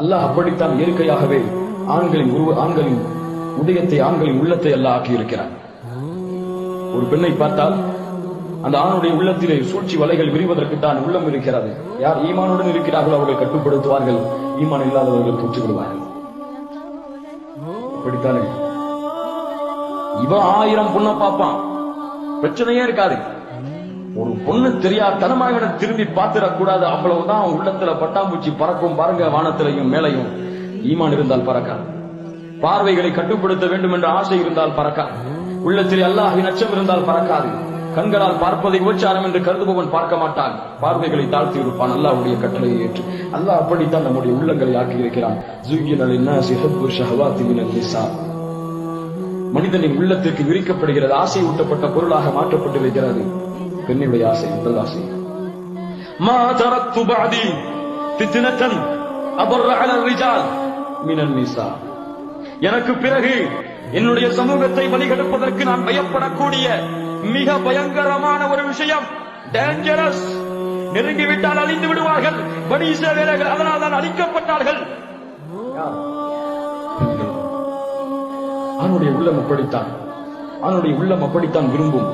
அல்லாஹ் அப்படித்தான் இயற்கையாகவே ஆண்களின் உதயத்தை, ஆண்களின் உள்ளத்தை அல்லாஹ் ஆக்கியிருக்கிறார். ஒரு பெண்ணை பார்த்தால் அந்த ஆணுடைய உள்ளத்திலே சூழ்ச்சி வலைகள் விரிவதற்கு தான் உள்ளம் இருக்கிறது. யார் ஈமானுடன் இருக்கிறார்களோ அவர்கள் கட்டுப்படுத்துவார்கள், ஈமான் இல்லாதவர்கள் தோற்று விடுவார்கள். அப்படித்தானே இவன் 1000 பொண்ணை பார்ப்பான், பிரச்சனையே இருக்காது. ஒரு பொண்ணு தெரியாதனமாக திரும்பி பார்த்திடக்கூடாது, அவ்வளவுதான். அவன் உள்ளத்துல பட்டாம்பூச்சி பறக்கும் பாருங்க, வானத்திலையும் மேலையும். ஈமான் இருந்தால் பறக்காது. பார்வைகளை கட்டுப்படுத்த வேண்டும் என்ற ஆசை இருந்தால் பறக்காது. உள்ளத்தில் அல்லாஹ்வின் அச்சம் இருந்தால் பறக்காது. கண்களால் பார்ப்பதை உபச்சாரம் என்று கருதுபவன் பார்க்க மாட்டான், பார்வைகளை தாழ்த்தி இருப்பான் அல்லாஹ்வுடைய கட்டளையை ஏற்று. அல்லாஹ் அப்படித்தான் நம்முடைய உள்ளங்களை ஆக்கி இருக்கிறான். மனிதனின் உள்ளத்திற்கு விரிக்கப்படுகிறது, ஆசை ஊட்டப்பட்ட பொருளாக மாற்றப்பட்டிருக்கிறது பெண்ணுடைய ஆசை, முதல் ஆசை. மா தரக்து பஅதி ஃபித்னதன் அபர்ர அலா ரிஜால் மினன் நிசா. எனக்கு பிறகு என்னுடைய சமூகத்தை வழிகெடுப்பதற்கு நான் பயப்படக்கூடிய மிக பயங்கரமான ஒரு விஷயம், டேஞ்சரஸ், நெருங்கிவிட்டால் அழிந்து விடுவார்கள் பனி இஸ்ரவேலர்கள், அதனால் தான் அழிக்கப்பட்டார்கள். ஆணுடைய உள்ளம் அப்படித்தான், ஆணுடைய உள்ளம் அப்படித்தான் விரும்பும்.